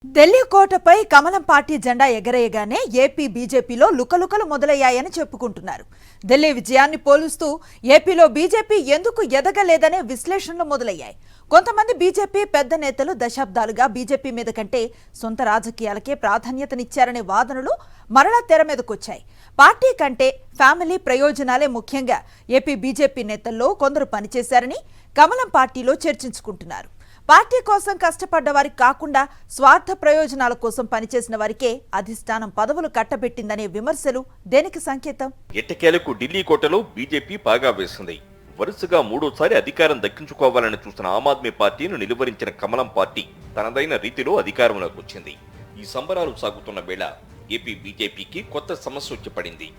ఢిల్లీ కోటపై కమలం పార్టీ జెండా ఎగరేయగానే ఏపీ బీజేపీలో లుకలుకలు మొదలయ్యాయని చెప్పుకుంటున్నారు. ఢిల్లీ విజయాన్ని పోలుస్తూ ఏపీలో బీజేపీ ఎందుకు ఎదగలేదనే విశ్లేషణలు మొదలయ్యాయి. కొంతమంది బీజేపీ పెద్ద నేతలు దశాబ్దాలుగా బీజేపీ మీద కంటే సొంత రాజకీయాలకే ప్రాధాన్యతనిచ్చారనే వాదనలు మరలా తెర మీదకొచ్చాయి. పార్టీ కంటే ఫ్యామిలీ ప్రయోజనాలే ముఖ్యంగా ఏపీ బీజేపీ నేతల్లో కొందరు పనిచేశారని కమలం పార్టీలో చర్చించుకుంటున్నారు. పార్టీ కోసం కష్టపడ్డ వారికి కాకుండా స్వార్థ ప్రయోజనాల కోసం పనిచేసిన వారికే అధిష్టానం పదవులు కట్టబెట్టిందనే విమర్శలు దేనికి సంకేతం? ఎట్టకేలకు ఢిల్లీ కోటలో బీజేపీ పాగా వేసింది. వరుసగా మూడోసారి అధికారం దక్కించుకోవాలని చూసిన ఆమ్ ఆద్మీ పార్టీని నిలువరించిన కమలం పార్టీ తనదైన రీతిలో అధికారంలోకి వచ్చింది. ఈ సంబరాలు సాగుతున్న వేళ ఏపీ బీజేపీకి కొత్త సమస్య వచ్చి పడింది.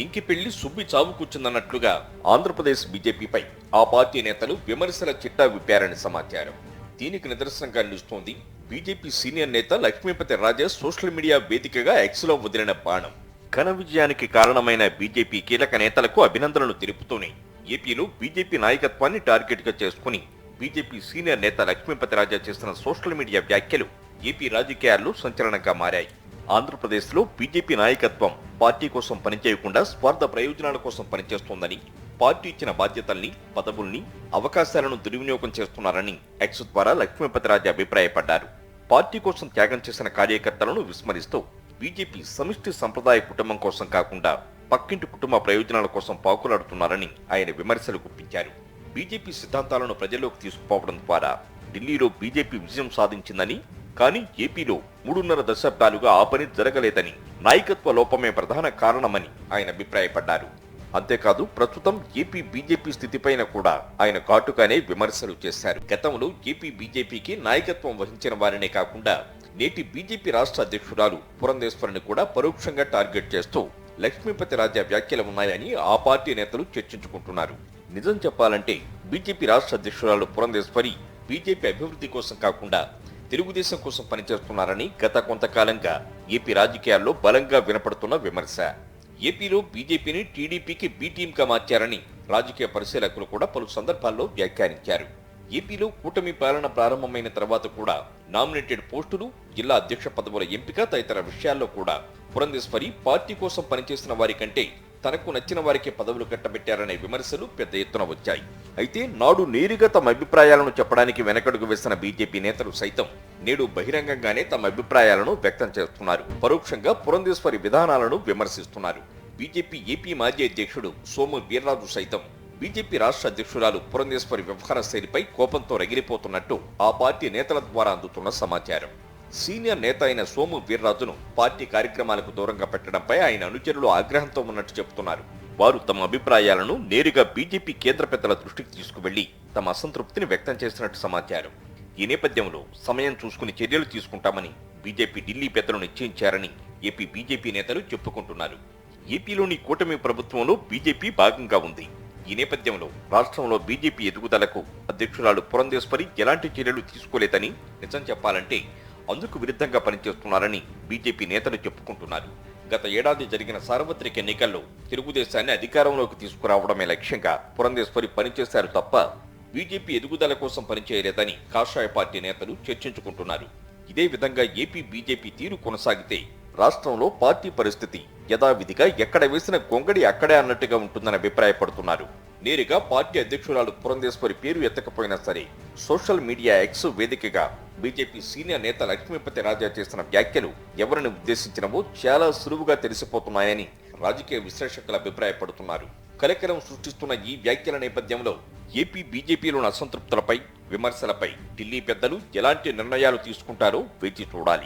ఇంకి పెళ్లి సుబ్బి చావుకూర్చుందన్నట్లుగా ఆంధ్రప్రదేశ్ బీజేపీపై ఆ పార్టీ నేతలు విమర్శల చిట్టా విప్పారని సమాచారం. దీనికి నిదర్శనంగా నిలుస్తోంది బీజేపీ సీనియర్ నేత లక్ష్మీపతి రాజా సోషల్ మీడియా వేదికగా ఎక్స్లో వదిలిన బాణం. ఘన విజయానికి కారణమైన బీజేపీ కీలక నేతలకు అభినందనలు తెలుపుతూనే ఏపీలో బీజేపీ నాయకత్వాన్ని టార్గెట్ గా చేసుకుని బీజేపీ సీనియర్ నేత లక్ష్మీపతి రాజా చేసిన సోషల్ మీడియా వ్యాఖ్యలు ఏపీ రాజకీయాల్లో సంచలనంగా మారాయి. ఆంధ్రప్రదేశ్ లో బీజేపీ నాయకత్వం పార్టీ కోసం పనిచేయకుండా స్వార్థ ప్రయోజనాల కోసం పనిచేస్తోందని, పార్టీ ఇచ్చిన బాధ్యతల్ని, పదవుల్ని, అవకాశాలను దుర్వినియోగం చేస్తున్నారని ఎక్స్ ద్వారా లక్ష్మీపతి రాజా అభిప్రాయపడ్డారు. పార్టీ కోసం త్యాగం చేసిన కార్యకర్తలను విస్మరిస్తూ బీజేపీ సమిష్టి సంప్రదాయ కుటుంబం కోసం కాకుండా పక్కింటి కుటుంబ ప్రయోజనాల కోసం పాకులాడుతున్నారని ఆయన విమర్శలు గుప్పించారు. బీజేపీ సిద్ధాంతాలను ప్రజల్లోకి తీసుకుపోవడం ద్వారా ఢిల్లీలో బీజేపీ విజయం సాధించిందని, కానీ ఏపీలో 3.5 దశాబ్దాలుగా ఆ పని జరగలేదని, నాయకత్వ లోపమే ప్రధాన కారణమని ఆయన అభిప్రాయపడ్డారు. అంతేకాదు ప్రస్తుతం ఏపీ బీజేపీ స్థితిపైన కూడా ఆయన ఘాటుగానే విమర్శలు చేశారు. గతంలో ఏపీ బీజేపీకి నాయకత్వం వహించిన వారినే కాకుండా నేటి బీజేపీ రాష్ట్ర అధ్యక్షురాలు పురంధేశ్వరిని కూడా పరోక్షంగా టార్గెట్ చేస్తూ లక్ష్మీపతి రాజా వ్యాఖ్యలు ఉన్నాయని ఆ పార్టీ నేతలు చర్చించుకుంటున్నారు. నిజం చెప్పాలంటే బీజేపీ రాష్ట్ర అధ్యక్షురాలు పురంధేశ్వరి బీజేపీ అభివృద్ధి కోసం కాకుండా తెలుగుదేశం కోసం పనిచేస్తున్నారని గత కొంతకాలంగా ఏపీ రాజకీయాల్లో బలంగా వినపడుతున్న విమర్శ. ఏపీలో బీజేపీని టీడీపీకి బి టీమ్ గా మార్చారని రాజకీయ పరిశీలకులు కూడా పలు సందర్భాల్లో వ్యాఖ్యానించారు. ఏపీలో కూటమి పాలన ప్రారంభమైన తర్వాత కూడా నామినేటెడ్ పోస్టులు, జిల్లా అధ్యక్ష పదవుల ఎంపిక తదితర విషయాల్లో కూడా పురంధేశ్వరి పార్టీ కోసం పనిచేసిన వారి కంటే తనకు నచ్చిన వారికి పదవులు కట్టబెట్టారనే విమర్శలు పెద్ద ఎత్తున వచ్చాయి. అయితే నాడు నేరుగా తమ అభిప్రాయాలను చెప్పడానికి వెనకడుగు వేసిన బీజేపీ నేతలు సైతం నేడు బహిరంగంగానే తమ అభిప్రాయాలను వ్యక్తం చేస్తున్నారు. పరోక్షంగా పురంధేశ్వరి విధానాలను విమర్శిస్తున్నారు. బీజేపీ ఏపీ మాజీ అధ్యక్షుడు సోము వీర్రాజు సైతం బీజేపీ రాష్ట్ర అధ్యక్షురాలు పురంధేశ్వరి వ్యవహార శైలిపై కోపంతో రగిలిపోతున్నట్టు ఆ పార్టీ నేతల ద్వారా అందుతున్న సమాచారం. సీనియర్ నేత అయిన సోము వీర్రాజును పార్టీ కార్యక్రమాలకు దూరంగా పెట్టడంపై ఆయన అనుచరులు ఆగ్రహంతో ఉన్నట్టు చెబుతున్నారు. వారు తమ అభిప్రాయాలను నేరుగా బీజేపీ కేంద్ర పెద్దల దృష్టికి తీసుకువెళ్లి తమ అసంతృప్తిని వ్యక్తం చేసినట్టు సమాచారం. ఈ నేపథ్యంలో సమయం చూసుకుని చర్యలు తీసుకుంటామని బీజేపీ ఢిల్లీ పెద్దలు నిశ్చయించారని ఏపీ బీజేపీ నేతలు చెప్పుకుంటున్నారు. ఏపీలోని కూటమి ప్రభుత్వంలో బీజేపీ భాగంగా ఉంది. ఈ నేపథ్యంలో రాష్ట్రంలో బీజేపీ ఎదుగుదలకు అధ్యక్షురాలు పురంధేశ్వరి ఎలాంటి చర్యలు తీసుకోలేదని, నిజం చెప్పాలంటే అందుకు విరుద్ధంగా పనిచేస్తున్నారని బీజేపీ నేతలు చెప్పుకుంటున్నారు. గత ఏడాది జరిగిన సార్వత్రిక ఎన్నికల్లో తెలుగుదేశాన్ని అధికారంలోకి తీసుకురావడమే లక్ష్యంగా పురంధేశ్వరి పనిచేశారు తప్ప బీజేపీ ఎదుగుదల కోసం పనిచేయలేదని కాషాయ పార్టీ నేతలు చర్చించుకుంటున్నారు. ఇదే విధంగా ఏపీ బీజేపీ తీరు కొనసాగితే రాష్ట్రంలో పార్టీ పరిస్థితి యథావిధిగా ఎక్కడ వేసిన గొంగడి అక్కడే అన్నట్టుగా ఉంటుందని అభిప్రాయపడుతున్నారు. నేరుగా పార్టీ అధ్యక్షురాలు పురంధేశ్వరి పేరు ఎత్తకపోయినా సరే సోషల్ మీడియా ఎక్స్ వేదికగా బీజేపీ సీనియర్ నేత లక్ష్మీపతి రాజా చేసిన వ్యాఖ్యలు ఎవరిని ఉద్దేశించినవో చాలా సులువుగా తెలిసిపోతున్నాయని రాజకీయ విశ్లేషకులు అభిప్రాయపడుతున్నారు. కలకలం సృష్టిస్తున్న ఈ వ్యాఖ్యల నేపథ్యంలో ఏపీ బీజేపీలోని అసంతృప్తులపై, విమర్శలపై ఢిల్లీ పెద్దలు ఎలాంటి నిర్ణయాలు తీసుకుంటారో వేచి చూడాలి.